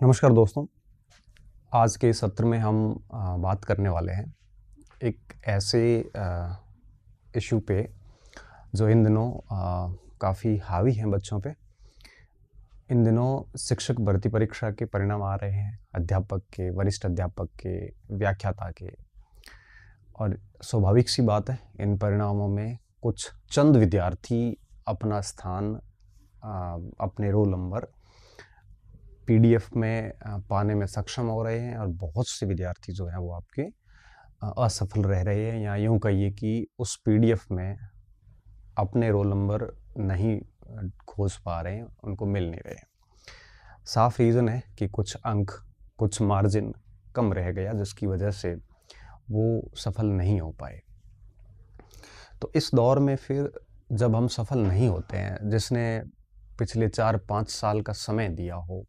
नमस्कार दोस्तों। आज के सत्र में हम बात करने वाले हैं एक ऐसे इशू पे जो इन दिनों काफ़ी हावी हैं बच्चों पे। इन दिनों शिक्षक भर्ती परीक्षा के परिणाम आ रहे हैं, अध्यापक के, वरिष्ठ अध्यापक के, व्याख्याता के, और स्वाभाविक सी बात है इन परिणामों में कुछ चंद विद्यार्थी अपना स्थान, अपने रोल नंबर पीडीएफ में पाने में सक्षम हो रहे हैं और बहुत से विद्यार्थी जो हैं वो आपके असफल रह रहे हैं, या यूँ कहिए कि उस पीडीएफ में अपने रोल नंबर नहीं खोज पा रहे हैं, उनको मिल नहीं रहे हैं। साफ रीज़न है कि कुछ अंक, कुछ मार्जिन कम रह गया, जिसकी वजह से वो सफल नहीं हो पाए। तो इस दौर में फिर जब हम सफल नहीं होते हैं, जिसने पिछले 4-5 साल का समय दिया हो,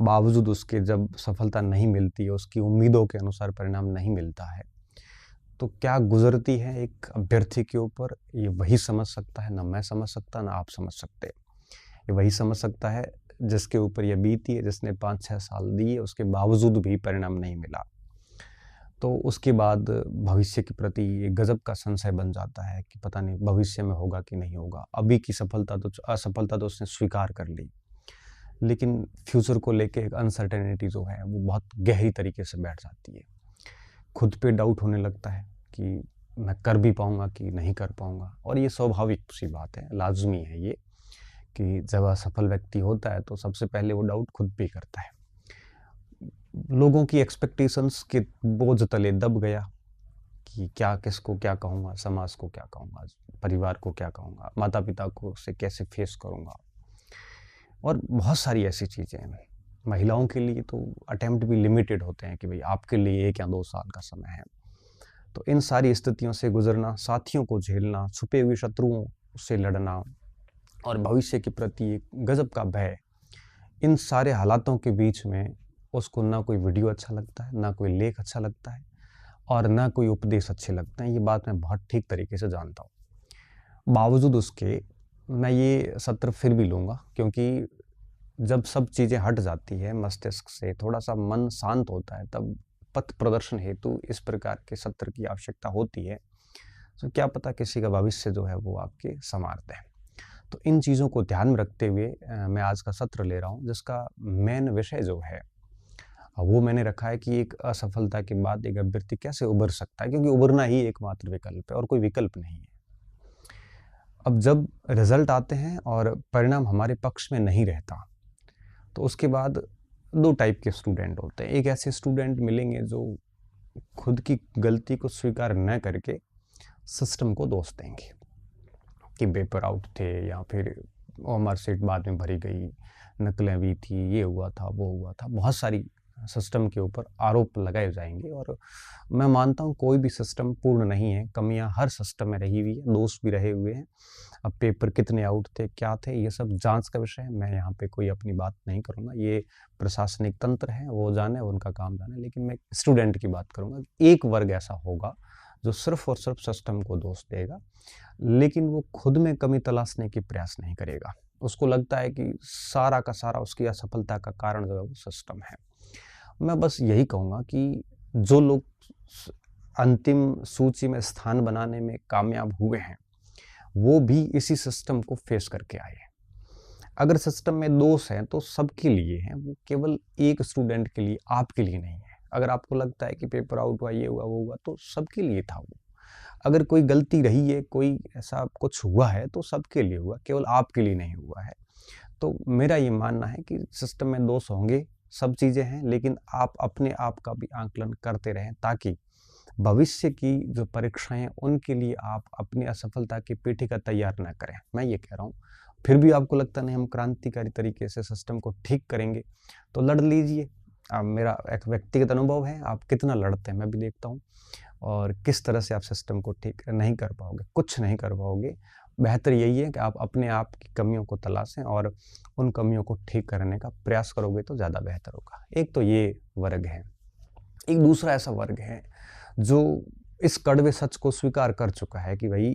बावजूद उसके जब सफलता नहीं मिलती है, उसकी उम्मीदों के अनुसार परिणाम नहीं मिलता है, तो क्या गुजरती है एक अभ्यर्थी के ऊपर, ये वही समझ सकता है। ना मैं समझ सकता, ना आप समझ सकते। ये वही समझ सकता है जिसके ऊपर ये बीती है, जिसने 5-6 साल दिए, उसके बावजूद भी परिणाम नहीं मिला। तो उसके बाद भविष्य के प्रति एक गजब का संशय बन जाता है कि पता नहीं भविष्य में होगा कि नहीं होगा। अभी की असफलता तो उसने स्वीकार कर ली, लेकिन फ्यूचर को लेके एक अनसर्टेनिटी जो है वो बहुत गहरी तरीके से बैठ जाती है। खुद पे डाउट होने लगता है कि मैं कर भी पाऊंगा कि नहीं कर पाऊंगा। और ये स्वाभाविक सी बात है, लाजमी है ये, कि जब असफल व्यक्ति होता है तो सबसे पहले वो डाउट खुद पे करता है। लोगों की एक्सपेक्टेशंस के बोझ तले दब गया कि क्या, किसको क्या कहूँगा, समाज को क्या कहूँगा, परिवार को क्या कहूँगा, माता पिता को से कैसे फेस करूँगा, और बहुत सारी ऐसी चीज़ें हैं। महिलाओं के लिए तो अटेम्प्ट भी लिमिटेड होते हैं कि भाई आपके लिए 1 या 2 साल का समय है। तो इन सारी स्थितियों से गुजरना, साथियों को झेलना, छुपे हुए शत्रुओं से लड़ना और भविष्य के प्रति एक गजब का भय, इन सारे हालातों के बीच में उसको ना कोई वीडियो अच्छा लगता है, ना कोई लेख अच्छा लगता है, और ना कोई उपदेश अच्छे लगते हैं। ये बात मैं बहुत ठीक तरीके से जानता हूँ। बावजूद उसके मैं ये सत्र फिर भी लूँगा, क्योंकि जब सब चीज़ें हट जाती है मस्तिष्क से, थोड़ा-सा मन शांत होता है, तब पथ प्रदर्शन हेतु इस प्रकार के सत्र की आवश्यकता होती है। तो क्या पता किसी का भविष्य जो है वो आपके संवार दे। तो इन चीज़ों को ध्यान में रखते हुए मैं आज का सत्र ले रहा हूँ, जिसका मेन विषय जो है वो मैंने रखा है कि एक असफलता के बाद एक अभ्यर्थी कैसे उभर सकता है, क्योंकि उभरना ही एकमात्र विकल्प है और कोई विकल्प नहीं है। अब जब रिजल्ट आते हैं और परिणाम हमारे पक्ष में नहीं रहता, तो उसके बाद 2 टाइप के स्टूडेंट होते हैं। एक ऐसे स्टूडेंट मिलेंगे जो खुद की गलती को स्वीकार न करके सिस्टम को दोष देंगे कि पेपर आउट थे, या फिर वो मार्कशीट बाद में भरी गई, नकलें भी थी, ये हुआ था, वो हुआ था। बहुत सारी सिस्टम के ऊपर आरोप लगाए जाएंगे, और मैं मानता हूँ कोई भी सिस्टम पूर्ण नहीं है, कमियां हर सिस्टम में रही हुई है, दोष भी रहे हुए हैं। अब पेपर कितने आउट थे, क्या थे, ये सब जांच का विषय है। मैं यहाँ पे कोई अपनी बात नहीं करूँगा, ये प्रशासनिक तंत्र है, वो जाने, उनका काम जाने। लेकिन मैं स्टूडेंट की बात करूँगा। एक वर्ग ऐसा होगा जो सिर्फ और सिर्फ सिस्टम को दोष देगा, लेकिन वो खुद में कमी तलाशने की प्रयास नहीं करेगा। उसको लगता है कि सारा का सारा उसकी असफलता का कारण जो है वो सिस्टम है। मैं बस यही कहूँगा कि जो लोग अंतिम सूची में स्थान बनाने में कामयाब हुए हैं, वो भी इसी सिस्टम को फेस करके आए हैं। अगर सिस्टम में दोष हैं तो सबके लिए हैं, वो केवल एक स्टूडेंट के लिए, आपके लिए नहीं है। अगर आपको लगता है कि पेपर आउट हुआ, ये हुआ, वो हुआ, तो सबके लिए था वो। अगर कोई गलती रही है, कोई ऐसा कुछ हुआ है, तो सबके लिए हुआ, केवल आपके लिए नहीं हुआ है। तो मेरा ये मानना है कि सिस्टम में दोष होंगे, सब चीज़ें हैं, लेकिन आप अपने आप का भी आकलन करते रहें, ताकि भविष्य की जो परीक्षाएं हैं उनके लिए आप अपनी असफलता की पीठिका तैयार ना करें। मैं ये कह रहा हूँ, फिर भी आपको लगता नहीं हम क्रांतिकारी तरीके से सिस्टम को ठीक करेंगे, तो लड़ लीजिए। मेरा एक व्यक्तिगत अनुभव है, आप कितना लड़ते हैं मैं भी देखता हूँ, और किस तरह से आप सिस्टम को ठीक नहीं कर पाओगे, कुछ नहीं कर पाओगे। बेहतर यही है कि आप अपने आप की कमियों को तलाशें और उन कमियों को ठीक करने का प्रयास करोगे तो ज़्यादा बेहतर होगा। एक तो ये वर्ग है। एक दूसरा ऐसा वर्ग है जो इस कड़वे सच को स्वीकार कर चुका है कि भाई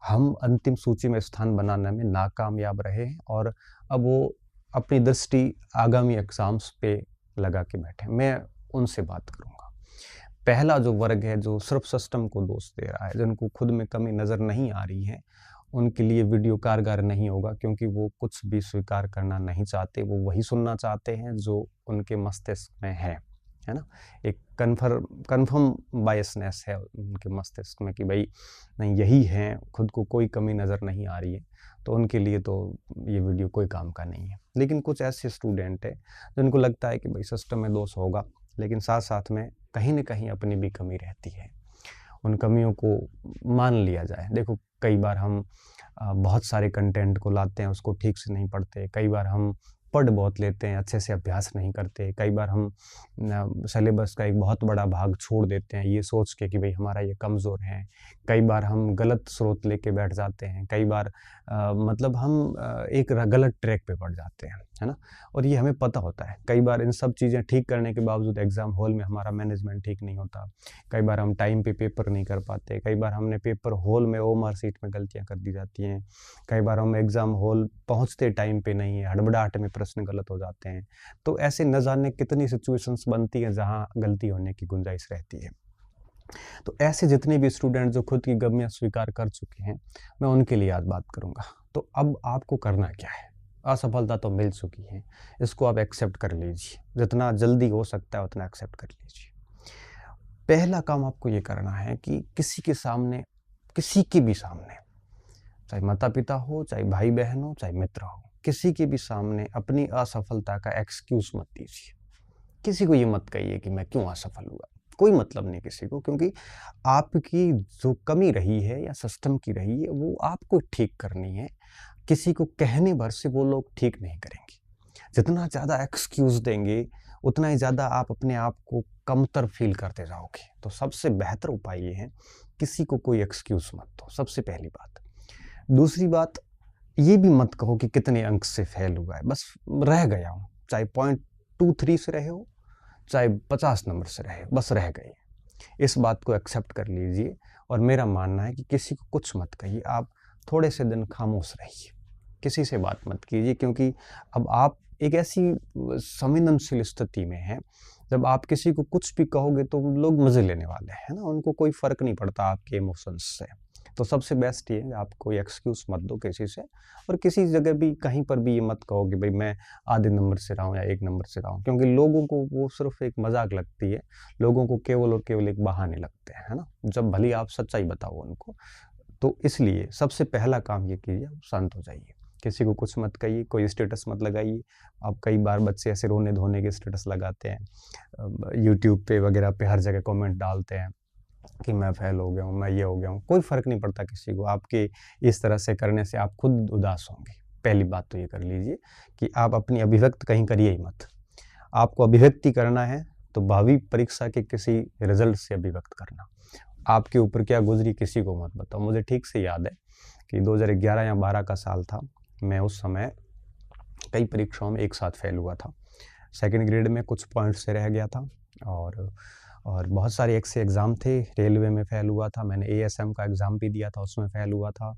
हम अंतिम सूची में स्थान बनाने में नाकामयाब रहे हैं, और अब वो अपनी दृष्टि आगामी एग्जाम्स पे लगा के बैठे, मैं उनसे बात करूँगा। पहला जो वर्ग है जो सिर्फ सिस्टम को दोष दे रहा है, जिनको खुद में कमी नज़र नहीं आ रही है, उनके लिए वीडियो कारगर नहीं होगा, क्योंकि वो कुछ भी स्वीकार करना नहीं चाहते। वो वही सुनना चाहते हैं जो उनके मस्तिष्क में है ना? एक कन्फर्म बायसनेस है उनके मस्तिष्क में कि भाई नहीं, यही है, खुद को कोई कमी नज़र नहीं आ रही है, तो उनके लिए तो ये वीडियो कोई काम का नहीं है। लेकिन कुछ ऐसे स्टूडेंट हैं जिनको लगता है कि भाई सिस्टम में दोष होगा, लेकिन साथ-साथ में कहीं न कहीं अपनी भी कमी रहती है। उन कमियों को मान लिया जाए। देखो, कई बार हम बहुत सारे कंटेंट को लाते हैं, उसको ठीक से नहीं पढ़ते। कई बार हम पढ़ बहुत लेते हैं, अच्छे से अभ्यास नहीं करते। कई बार हम सिलेबस का एक बहुत बड़ा भाग छोड़ देते हैं, ये सोच के कि भाई हमारा ये कमज़ोर है। कई बार हम गलत स्रोत लेके बैठ जाते हैं। कई बार मतलब हम एक गलत ट्रैक पे पड़ जाते हैं, है ना? और ये हमें पता होता है। कई बार इन सब चीज़ें ठीक करने के बावजूद एग्ज़ाम हॉल में हमारा मैनेजमेंट ठीक नहीं होता। कई बार हम टाइम पे पेपर नहीं कर पाते। कई बार हमने पेपर हॉल में ओएमआर शीट में गलतियाँ कर दी जाती हैं। कई बार हम एग्ज़ाम हॉल पहुँचते टाइम पे नहीं है, हड़बड़ाहट में प्रश्न गलत हो जाते हैं। तो ऐसे न जाने कितनी सिचुएशंस बनती हैं जहाँ गलती होने की गुंजाइश रहती है। तो ऐसे जितने भी स्टूडेंट जो खुद की गलतियाँ स्वीकार कर चुके हैं, मैं उनके लिए आज बात करूँगा। तो अब आपको करना क्या है? असफलता तो मिल चुकी है, इसको आप एक्सेप्ट कर लीजिए। जितना जल्दी हो सकता है उतना एक्सेप्ट कर लीजिए। पहला काम आपको ये करना है कि किसी के सामने, किसी के भी सामने, चाहे माता-पिता हो, चाहे भाई-बहन हो, चाहे मित्र हो, किसी के भी सामने अपनी असफलता का एक्सक्यूज़ मत दीजिए। किसी को ये मत कहिए कि मैं क्यों असफल हुआ। कोई मतलब नहीं किसी को, क्योंकि आपकी जो कमी रही है या सिस्टम की रही है, वो आपको ठीक करनी है। किसी को कहने भर से वो लोग ठीक नहीं करेंगे। जितना ज़्यादा एक्सक्यूज़ देंगे, उतना ही ज़्यादा आप अपने आप को कमतर फ़ील करते जाओगे। तो सबसे बेहतर उपाय ये है, किसी को कोई एक्सक्यूज़ मत दो, सबसे पहली बात। दूसरी बात, ये भी मत कहो कि कितने अंक से फ़ेल हुआ है, बस रह गया हूँ। चाहे 0.23 से रहे हो, चाहे 50 नंबर से रहे हो, बस रह गए। इस बात को एक्सेप्ट कर लीजिए। और मेरा मानना है कि किसी को कुछ मत कहिए, आप थोड़े से दिन खामोश रहिए। किसी से बात मत कीजिए, क्योंकि अब आप एक ऐसी संवेदनशील स्थिति में हैं, जब आप किसी को कुछ भी कहोगे तो लोग मज़े लेने वाले हैं, है ना? उनको कोई फ़र्क नहीं पड़ता आपके इमोशंस से। तो सबसे बेस्ट ये है, आप कोई एक्सक्यूज़ मत दो किसी से, और किसी जगह भी, कहीं पर भी ये मत कहो कि भई मैं आधे नंबर से रहा हूँ या 1 नंबर से रहा हूँ, क्योंकि लोगों को वो सिर्फ़ एक मज़ाक लगती है। लोगों को केवल और केवल एक बहाने लगते हैं, है ना? जब भले ही आप सच्चाई बताओ उनको। तो इसलिए सबसे पहला काम ये कीजिए, आप शांत हो जाइए। किसी को कुछ मत कहिए, कोई स्टेटस मत लगाइए। अब कई बार बच्चे ऐसे रोने-धोने के स्टेटस लगाते हैं। यूट्यूब पे वगैरह पे हर जगह कमेंट डालते हैं कि मैं फेल हो गया हूँ, मैं ये हो गया हूँ। कोई फ़र्क नहीं पड़ता किसी को। आपके इस तरह से करने से आप खुद उदास होंगे। पहली बात तो ये कर लीजिए कि आप अपनी अभिव्यक्त कहीं करिए ही मत। आपको अभिव्यक्ति करना है तो भावी परीक्षा के किसी रिज़ल्ट से अभिव्यक्त करना। आपके ऊपर क्या गुज़री किसी को मत बताओ। मुझे ठीक से याद है कि 2011 या 12 का साल था। मैं उस समय कई परीक्षाओं में एक साथ फेल हुआ था। सेकंड ग्रेड में कुछ पॉइंट से रह गया था, और बहुत सारे ऐसे एग्ज़ाम थे। रेलवे में फेल हुआ था, मैंने एएसएम का एग्ज़ाम भी दिया था, उसमें फेल हुआ था।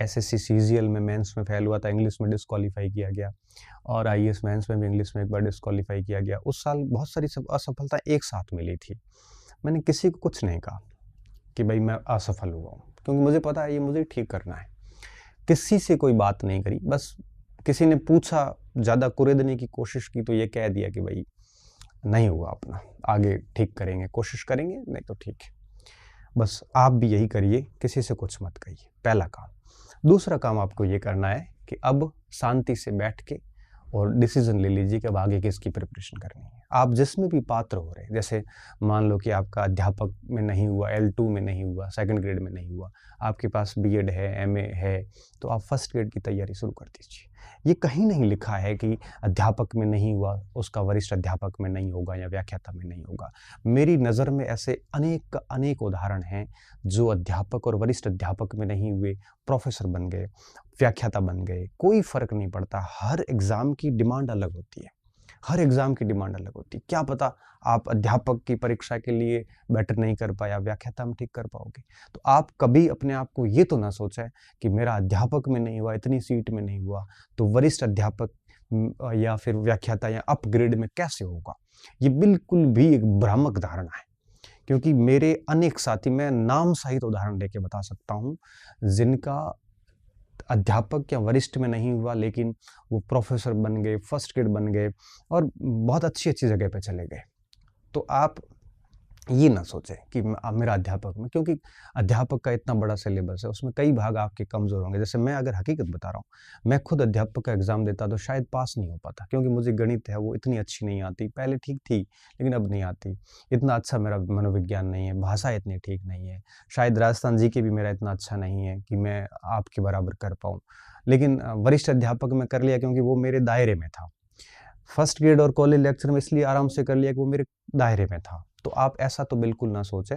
एसएससी सीजीएल में मेंस में फेल हुआ था, इंग्लिश में डिस्क्वालीफाई किया गया, और आईएएस मेंस में भी इंग्लिश में एक बार डिस्क्वालीफाई किया गया। उस साल बहुत सारी असफलता एक साथ मिली थी। मैंने किसी को कुछ नहीं कहा कि भाई मैं असफल हुआ हूँ, क्योंकि मुझे पता है ये मुझे ठीक करना है। किसी से कोई बात नहीं करी, बस किसी ने पूछा, ज़्यादा कुरेदने की कोशिश की, तो ये कह दिया कि भाई नहीं हुआ अपना, आगे ठीक करेंगे, कोशिश करेंगे, नहीं तो ठीक है। बस आप भी यही करिए, किसी से कुछ मत कहिए, पहला काम। दूसरा काम आपको ये करना है कि अब शांति से बैठ के और डिसीजन ले लीजिए कि अब आगे किसकी प्रिपरेशन करनी है। आप जिसमें भी पात्र हो रहे हैं, जैसे मान लो कि आपका अध्यापक में नहीं हुआ, L2 में नहीं हुआ, सेकंड ग्रेड में नहीं हुआ, आपके पास बीएड है, एमए है, तो आप फर्स्ट ग्रेड की तैयारी शुरू कर दीजिए। ये कहीं नहीं लिखा है कि अध्यापक में नहीं हुआ, उसका वरिष्ठ अध्यापक में नहीं होगा या व्याख्याता में नहीं होगा। मेरी नज़र में ऐसे अनेक उदाहरण हैं जो अध्यापक और वरिष्ठ अध्यापक में नहीं हुए, प्रोफेसर बन गए, व्याख्याता बन गए। कोई फ़र्क नहीं पड़ता, हर एग्ज़ाम की डिमांड अलग होती है। हर एग्ज़ाम की डिमांड अलग होती है। क्या पता आप अध्यापक की परीक्षा के लिए बेटर नहीं कर पाए, आप व्याख्याता में ठीक कर पाओगे। तो आप कभी अपने आप को ये तो ना सोचें कि मेरा अध्यापक में नहीं हुआ, इतनी सीट में नहीं हुआ, तो वरिष्ठ अध्यापक या फिर व्याख्याता या अपग्रेड में कैसे होगा? ये बिल्कुल भी एक भ्रामक धारणा है, क्योंकि मेरे अनेक साथी, मैं नाम सहित उदाहरण देके बता सकता हूँ, जिनका अध्यापक या वरिष्ठ में नहीं हुआ, लेकिन वो प्रोफ़ेसर बन गए, फर्स्ट ग्रेड बन गए और बहुत अच्छी-अच्छी जगह पे चले गए। तो आप ये ना सोचें कि मेरा अध्यापक में, क्योंकि अध्यापक का इतना बड़ा सिलेबस है, उसमें कई भाग आपके कमज़ोर होंगे। जैसे मैं अगर हकीकत बता रहा हूँ, मैं खुद अध्यापक का एग्ज़ाम देता तो शायद पास नहीं हो पाता, क्योंकि मुझे गणित है वो इतनी अच्छी नहीं आती। पहले ठीक थी, लेकिन अब नहीं आती। इतना अच्छा मेरा मनोविज्ञान नहीं है, भाषा इतनी ठीक नहीं है। शायद राजस्थान जीके भी मेरा इतना अच्छा नहीं है कि मैं आपके बराबर कर पाऊँ। लेकिन वरिष्ठ अध्यापक में कर लिया, क्योंकि वो मेरे दायरे में था। फर्स्ट ग्रेड और कॉलेज लेक्चर में इसलिए आराम से कर लिया कि वो मेरे दायरे में था। तो आप ऐसा तो बिल्कुल ना सोचें।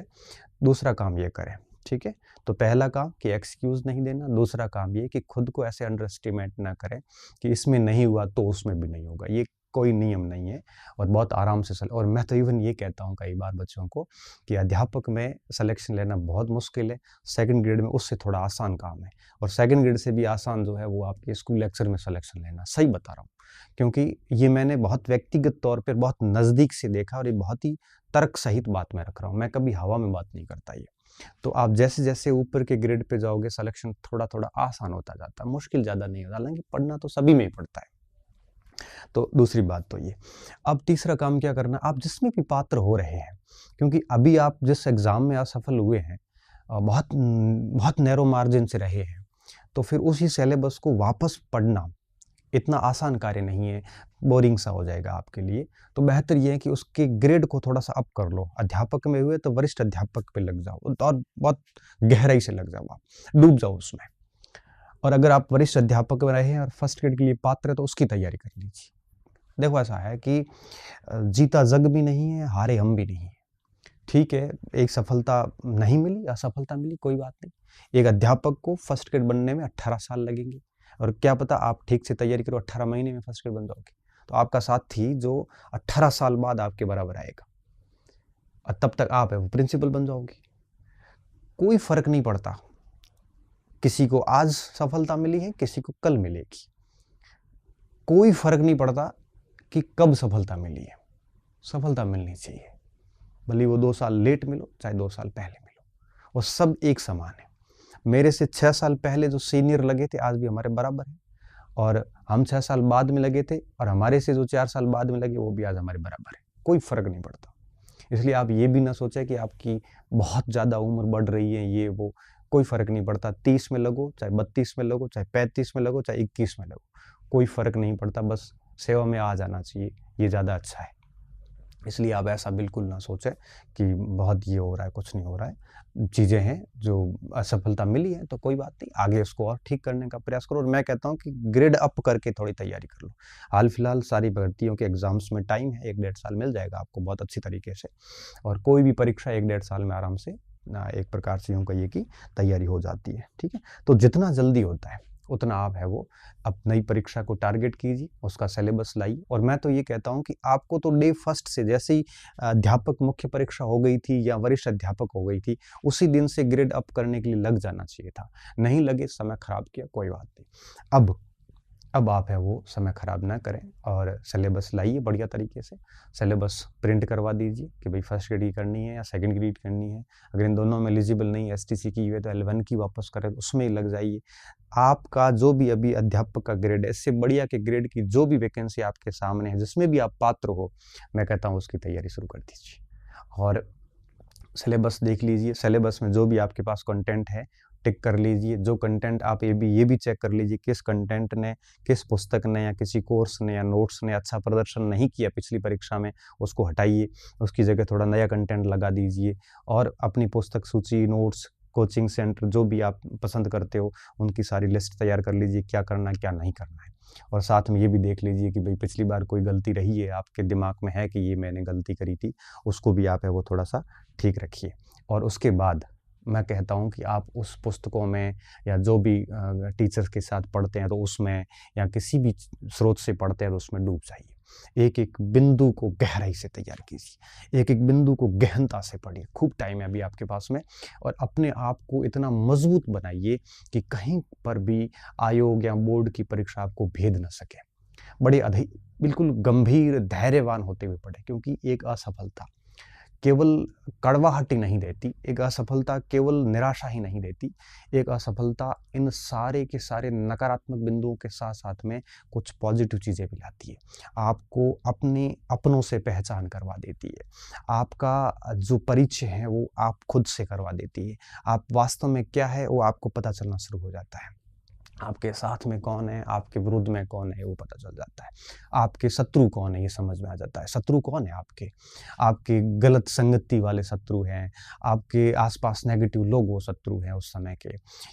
दूसरा काम ये करें, ठीक है? तो पहला काम कि एक्सक्यूज़ नहीं देना, दूसरा काम ये कि खुद को ऐसे अंडर एस्टिमेट ना करें कि इसमें नहीं हुआ तो उसमें भी नहीं होगा। ये कोई नियम नहीं है और बहुत आराम से और मैं तो इवन ये कहता हूँ कई बार बच्चों को कि अध्यापक में सिलेक्शन लेना बहुत मुश्किल है, सेकंड ग्रेड में उससे थोड़ा आसान काम है और सेकंड ग्रेड से भी आसान जो है वो आपके स्कूल लेक्चर में सिलेक्शन लेना। सही बता रहा हूँ, क्योंकि ये मैंने बहुत व्यक्तिगत तौर पर बहुत नज़दीक से देखा और ये बहुत ही तर्क सहित बात मैं रख रहा हूँ। मैं कभी हवा में बात नहीं करता ये। तो आप जैसे-जैसे ऊपर के ग्रेड पे जाओगे, सिलेक्शन थोड़ा-थोड़ा आसान होता जाता है, मुश्किल ज़्यादा नहीं होता। हालाँकि पढ़ना तो सभी में ही पड़ता है। तो दूसरी बात तो ये। अब तीसरा काम क्या करना, आप जिसमें भी पात्र हो रहे हैं, क्योंकि अभी आप जिस एग्ज़ाम में असफल हुए हैं, बहुत नैरो मार्जिन से रहे हैं, तो फिर उसी सिलेबस को वापस पढ़ना इतना आसान कार्य नहीं है, बोरिंग सा हो जाएगा आपके लिए। तो बेहतर ये है कि उसके ग्रेड को थोड़ा-सा अप कर लो। अध्यापक में हुए तो वरिष्ठ अध्यापक पे लग जाओ और बहुत गहराई से लग जाओ आप, डूब जाओ उसमें। और अगर आप वरिष्ठ अध्यापक में रहे हैं और फर्स्ट ग्रेड के लिए पात्र हैं तो उसकी तैयारी कर लीजिए। देखो ऐसा है कि जीता जग भी नहीं है, हारे हम भी नहीं हैं। ठीक है, एक सफलता नहीं मिली, असफलता मिली, कोई बात नहीं। एक अध्यापक को फर्स्ट ग्रेड बनने में 18 साल लगेंगे और क्या पता आप ठीक से तैयारी करो 18 महीने में फर्स्ट ग्रेड बन जाओगे। तो आपका साथी जो 18 साल बाद आपके बराबर आएगा और तब तक आप है वो प्रिंसिपल बन जाओगे। कोई फ़र्क नहीं पड़ता, किसी को आज सफलता मिली है, किसी को कल मिलेगी। कोई फ़र्क नहीं पड़ता कि कब सफलता मिली है, सफलता मिलनी चाहिए। भले वो 2 साल लेट मिलो, चाहे 2 साल पहले मिलो, वो सब एक समान है। मेरे से 6 साल पहले जो सीनियर लगे थे, आज भी हमारे बराबर हैं और हम 6 साल बाद में लगे थे और हमारे से जो 4 साल बाद में लगे, वो भी आज हमारे बराबर है। कोई फ़र्क नहीं पड़ता। इसलिए आप ये भी ना सोचें कि आपकी बहुत ज़्यादा उम्र बढ़ रही है, ये वो, कोई फ़र्क नहीं पड़ता। 30 में लगो, चाहे 32 में लगो, चाहे 35 में लगो, चाहे 21 में लगो, कोई फ़र्क नहीं पड़ता। बस सेवा में आ जाना चाहिए, ये ज़्यादा अच्छा है। इसलिए आप ऐसा बिल्कुल ना सोचें कि बहुत ये हो रहा है, कुछ नहीं हो रहा है। चीज़ें हैं जो असफलता मिली है तो कोई बात नहीं, आगे उसको और ठीक करने का प्रयास करो और मैं कहता हूँ कि ग्रेड अप करके थोड़ी तैयारी कर लो। हाल-फिलहाल सारी भर्तियों के एग्ज़ाम्स में टाइम है, 1 डेढ़ साल मिल जाएगा आपको बहुत अच्छी तरीके से और कोई भी परीक्षा 1 डेढ़ साल में आराम से एक प्रकार से यूँ कहिए कि तैयारी हो जाती है, ठीक है? तो जितना जल्दी होता है उतना आप है वो अब नई परीक्षा को टारगेट कीजिए, उसका सिलेबस लाइए और मैं तो ये कहता हूँ कि आपको तो डे फर्स्ट से जैसे ही अध्यापक मुख्य परीक्षा हो गई थी या वरिष्ठ अध्यापक हो गई थी, उसी दिन से ग्रेड अप करने के लिए लग जाना चाहिए था। नहीं लगे, समय खराब किया, कोई बात नहीं। अब आप है वो समय खराब ना करें और सिलेबस लाइए बढ़िया तरीके से। सिलेबस प्रिंट करवा दीजिए कि भाई फर्स्ट ग्रेड की करनी है या सेकंड ग्रेड करनी है। अगर इन दोनों में एलिजिबल नहीं, एसटीसी की है तो L1 की वापस करें, उसमें ही लग जाइए। आपका जो भी अभी अध्यापक का ग्रेड है, इससे बढ़िया के ग्रेड की जो भी वैकेंसी आपके सामने है, जिसमें भी आप पात्र हो, मैं कहता हूँ उसकी तैयारी शुरू कर दीजिए और सिलेबस देख लीजिए। सिलेबस में जो भी आपके पास कंटेंट है, टिक कर लीजिए। जो कंटेंट आप ये भी चेक कर लीजिए किस कंटेंट ने, किस पुस्तक ने या किसी कोर्स ने या नोट्स ने अच्छा प्रदर्शन नहीं किया पिछली परीक्षा में, उसको हटाइए। उसकी जगह थोड़ा नया कंटेंट लगा दीजिए और अपनी पुस्तक सूची, नोट्स, कोचिंग सेंटर जो भी आप पसंद करते हो, उनकी सारी लिस्ट तैयार कर लीजिए, क्या करना है, क्या नहीं करना है। और साथ में ये भी देख लीजिए कि भाई पिछली बार कोई गलती रही है, आपके दिमाग में है कि ये मैंने गलती करी थी, उसको भी आप है वो थोड़ा-सा ठीक रखिए। और उसके बाद मैं कहता हूँ कि आप उस पुस्तकों में या जो भी टीचर्स के साथ पढ़ते हैं तो उसमें या किसी भी स्रोत से पढ़ते हैं तो उसमें डूब जाइए। एक-एक बिंदु को गहराई से तैयार कीजिए, एक-एक बिंदु को गहनता से पढ़िए। खूब टाइम है अभी आपके पास में और अपने आप को इतना मजबूत बनाइए कि कहीं पर भी आयोग या बोर्ड की परीक्षा आपको भेद ना सके। बड़े बिल्कुल गंभीर धैर्यवान होते हुए पढ़ें, क्योंकि एक असफलता केवल कड़वाहट ही नहीं देती, एक असफलता केवल निराशा ही नहीं देती, एक असफलता इन सारे के सारे नकारात्मक बिंदुओं के साथ साथ में कुछ पॉजिटिव चीज़ें भी लाती है। आपको अपने अपनों से पहचान करवा देती है, आपका जो परिचय है वो आप खुद से करवा देती है, आप वास्तव में क्या है वो आपको पता चलना शुरू हो जाता है। आपके साथ में कौन है, आपके विरुद्ध में कौन है वो पता चल जाता है। आपके शत्रु कौन है ये समझ में आ जाता है। शत्रु कौन है आपके? आपके गलत संगति वाले शत्रु हैं, आपके आस-पास नेगेटिव लोग वो शत्रु हैं उस समय के।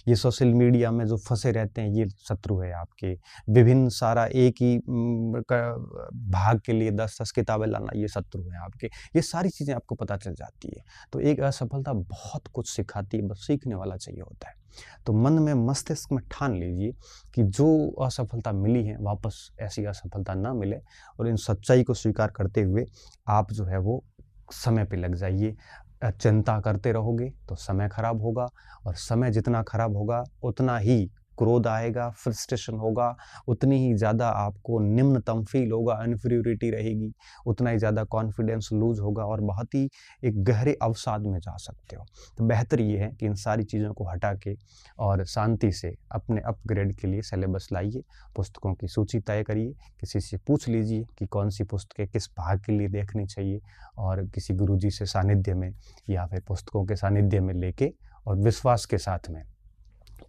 ये सोशल मीडिया में जो फँसे रहते हैं ये शत्रु है आपके। विभिन्न सारा एक ही भाग के लिए 10-10 किताबें लाना ये शत्रु हैं आपके। ये सारी चीज़ें आपको पता चल जाती है। तो एक असफलता बहुत कुछ सिखाती है, बस सीखने वाला चाहिए होता है। तो मन में, मस्तिष्क में ठान लीजिए कि जो असफलता मिली है वापस ऐसी असफलता ना मिले, और इन सच्चाई को स्वीकार करते हुए आप जो है वो समय पे लग जाइए। चिंता करते रहोगे तो समय खराब होगा, और समय जितना खराब होगा उतना ही क्रोध आएगा, फ्रस्ट्रेशन होगा, उतनी ही ज़्यादा आपको निम्नतम फ़ील होगा, इन्फीरियॉरिटी रहेगी, उतना ही ज़्यादा कॉन्फिडेंस लूज़ होगा और बहुत ही एक गहरे अवसाद में जा सकते हो। तो बेहतर ये है कि इन सारी चीज़ों को हटा के और शांति से अपने अपग्रेड के लिए सिलेबस लाइए, पुस्तकों की सूची तय करिए, किसी से पूछ लीजिए कि कौन-सी पुस्तकें किस भाग के लिए देखनी चाहिए, और किसी गुरुजी से सानिध्य में या फिर पुस्तकों के सानिध्य में लेके और विश्वास के साथ में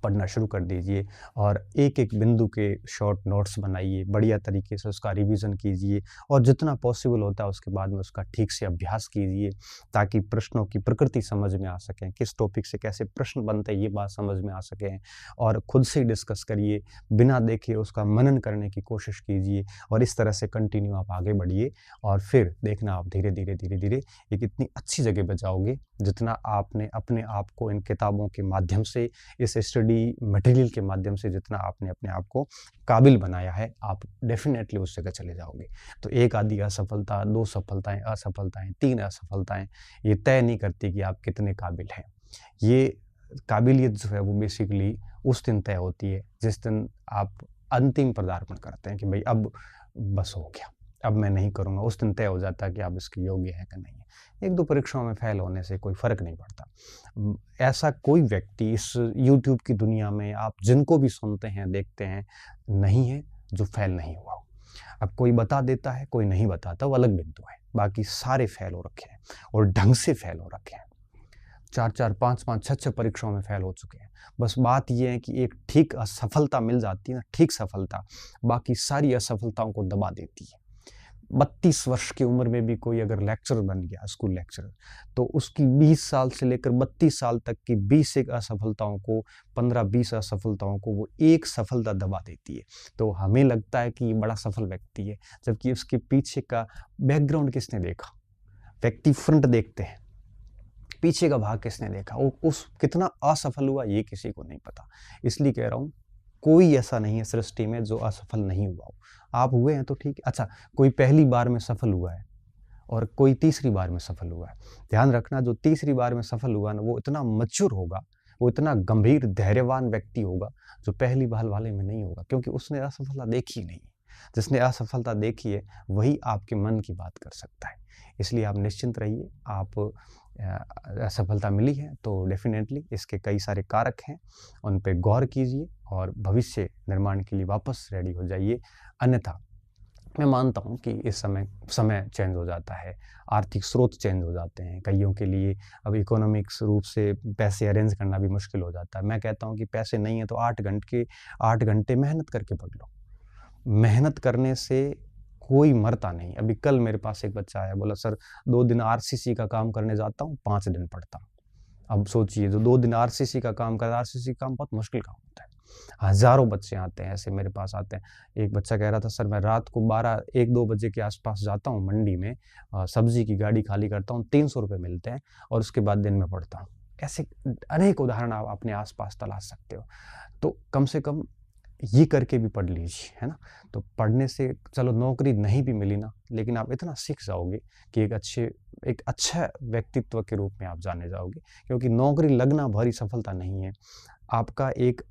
पढ़ना शुरू कर दीजिए, और एक-एक बिंदु के शॉर्ट नोट्स बनाइए, बढ़िया तरीके से उसका रिवीजन कीजिए, और जितना पॉसिबल होता है उसके बाद में उसका ठीक से अभ्यास कीजिए, ताकि प्रश्नों की प्रकृति समझ में आ सकें, किस टॉपिक से कैसे प्रश्न बनते हैं ये बात समझ में आ सकें, और खुद से डिस्कस करिए, बिना देखे उसका मनन करने की कोशिश कीजिए, और इस तरह से कंटिन्यू आप आगे बढ़िए, और फिर देखना आप धीरे-धीरे एक इतनी अच्छी जगह पे जाओगे, जितना आपने अपने आप को इन किताबों के माध्यम से, इस स्टडी मटेरियल के माध्यम से जितना आपने अपने आप को काबिल बनाया है, आप डेफिनेटली उस जगह चले जाओगे। तो एक आधी असफलता, 2 असफलताएँ, 3 असफलताएँ, ये तय नहीं करती कि आप कितने काबिल हैं। ये काबिलियत जो है वो बेसिकली उस दिन तय होती है जिस दिन आप अंतिम पदार्पण करते हैं कि भाई अब बस हो गया, अब मैं नहीं करूँगा। उस दिन तय हो जाता है कि आप इसके योग्य हैं कि नहीं है। 1-2 परीक्षाओं में फेल होने से कोई फ़र्क नहीं पड़ता। ऐसा कोई व्यक्ति इस यूट्यूब की दुनिया में आप जिनको भी सुनते हैं, देखते हैं, नहीं है जो फेल नहीं हुआ हो। अब कोई बता देता है, कोई नहीं बताता, वो अलग बिंदु है। बाकी सारे फेल हो रखे हैं, और ढंग से फेल हो रखे हैं। 4-4, 5-5, 6-6 परीक्षाओं में फेल हो चुके हैं। बस बात ये है कि एक ठीक असफलता मिल जाती है ना, ठीक सफलता, बाकी सारी असफलताओं को दबा देती है। 32 वर्ष की उम्र में भी कोई अगर लेक्चरर बन गया, स्कूल लेक्चरर, तो उसकी 20 साल से लेकर 32 साल तक की 20 एक असफलताओं को, 15-20 असफलताओं को वो एक सफलता दबा देती है। तो हमें लगता है कि ये बड़ा सफल व्यक्ति है, जबकि उसके पीछे का बैकग्राउंड किसने देखा? व्यक्ति फ्रंट देखते हैं, पीछे का भाग किसने देखा? वो उस कितना असफल हुआ ये किसी को नहीं पता। इसलिए कह रहा हूँ, कोई ऐसा नहीं है सृष्टि में जो असफल नहीं हुआ हो। आप हुए हैं तो ठीक है। अच्छा, कोई पहली बार में सफल हुआ है और कोई तीसरी बार में सफल हुआ है। ध्यान रखना, जो तीसरी बार में सफल हुआ ना, वो इतना मैच्योर होगा, वो इतना गंभीर धैर्यवान व्यक्ति होगा, जो पहली बार वाले में नहीं होगा, क्योंकि उसने असफलता देखी नहीं। जिसने असफलता देखी है वही आपके मन की बात कर सकता है। इसलिए आप निश्चिंत रहिए। आप असफलता मिली है तो डेफ़िनेटली इसके कई सारे कारक हैं, उन पे गौर कीजिए और भविष्य निर्माण के लिए वापस रेडी हो जाइए। अन्यथा मैं मानता हूँ कि इस समय चेंज हो जाता है, आर्थिक स्रोत चेंज हो जाते हैं। कइयों के लिए अब इकोनॉमिक्स रूप से पैसे अरेंज करना भी मुश्किल हो जाता है। मैं कहता हूँ कि पैसे नहीं है तो 8 घंटे मेहनत करके पढ़ लो। मेहनत करने से कोई मरता नहीं। अभी कल मेरे पास एक बच्चा आया, बोला सर 2 दिन आरसीसी का काम करने जाता हूँ, 5 दिन पढ़ता हूँ। अब सोचिए, जो 2 दिन आरसीसी का काम कर, आरसीसी काम बहुत मुश्किल काम होता है। हज़ारों बच्चे आते हैं ऐसे मेरे पास आते हैं। एक बच्चा कह रहा था सर मैं रात को 1-2 बजे के आस-पास जाता हूँ मंडी में, सब्जी की गाड़ी खाली करता हूँ, 300 रुपए मिलते हैं और उसके बाद दिन में पढ़ता हूँ। ऐसे अनेक उदाहरण आप अपने आस-पास तलाश सकते हो। तो कम से कम ये करके भी पढ़ लीजिए, है ना? तो पढ़ने से चलो नौकरी नहीं भी मिली ना, लेकिन आप इतना सीख जाओगे कि एक अच्छा व्यक्तित्व के रूप में आप जाने जाओगे, क्योंकि नौकरी लगना भरी सफलता नहीं है। आपका एक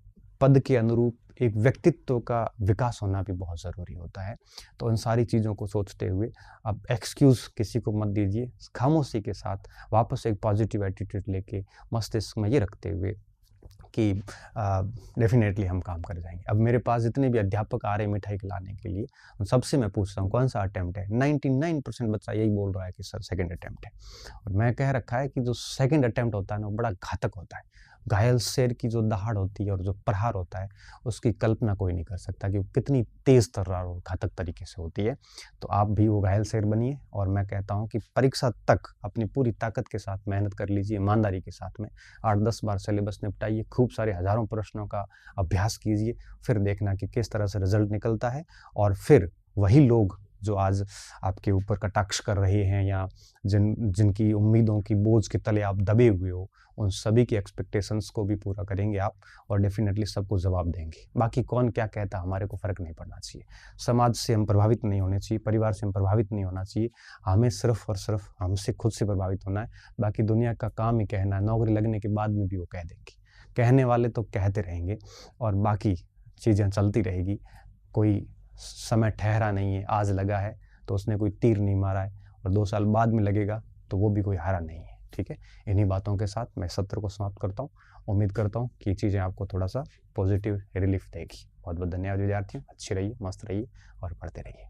पद के अनुरूप एक व्यक्तित्व का विकास होना भी बहुत ज़रूरी होता है। तो उन सारी चीज़ों को सोचते हुए आप एक्सक्यूज़ किसी को मत दीजिए, खामोशी के साथ वापस एक पॉजिटिव एटीट्यूड लेके मस्तिष्क में ये रखते हुए कि डेफ़िनेटली हम काम कर जाएँगे। अब मेरे पास जितने भी अध्यापक आ रहे हैं मिठाई खिलाने के लिए, उन सबसे मैं पूछता हूँ कौन-सा अटेम्प्ट है? 99% बच्चा यही बोल रहा है कि सर सेकंड अटेम्प्ट है। और मैं कह रखा है कि जो सेकंड अटेम्प्ट होता है ना, वो बड़ा घातक होता है। घायल शेर की जो दहाड़ होती है और जो प्रहार होता है, उसकी कल्पना कोई नहीं कर सकता कि वो कितनी तेज़ तर्रार और घातक तरीके से होती है। तो आप भी वो घायल शेर बनिए और मैं कहता हूँ कि परीक्षा तक अपनी पूरी ताकत के साथ मेहनत कर लीजिए, ईमानदारी के साथ में। 8-10 बार सिलेबस निपटाइए, खूब सारे हज़ारों प्रश्नों का अभ्यास कीजिए, फिर देखना कि किस तरह से रिज़ल्ट निकलता है और फिर वही लोग जो आज आपके ऊपर कटाक्ष कर रहे हैं या जिनकी उम्मीदों की बोझ के तले आप दबे हुए हो, उन सभी की एक्सपेक्टेशंस को भी पूरा करेंगे आप और डेफ़िनेटली सबको जवाब देंगे। बाकी कौन क्या कहता है, हमारे को फ़र्क नहीं पड़ना चाहिए। समाज से हम प्रभावित नहीं होने चाहिए, परिवार से हम प्रभावित नहीं होना चाहिए। हमें सिर्फ़ और सिर्फ़ हमसे खुद से प्रभावित होना है। बाकी दुनिया का काम ही कहना है, नौकरी लगने के बाद में भी वो कह देंगे। कहने वाले तो कहते रहेंगे और बाकी चीज़ें चलती रहेगी। कोई समय ठहरा नहीं है, आज लगा है तो उसने कोई तीर नहीं मारा है और 2 साल बाद में लगेगा तो वो भी कोई हारा नहीं है, ठीक है? इन्हीं बातों के साथ मैं सत्र को समाप्त करता हूँ। उम्मीद करता हूँ कि चीज़ें आपको थोड़ा-सा पॉज़िटिव रिलीफ़ देगी। बहुत-बहुत धन्यवाद विद्यार्थियों, अच्छे रहिए, मस्त रहिए और पढ़ते रहिए।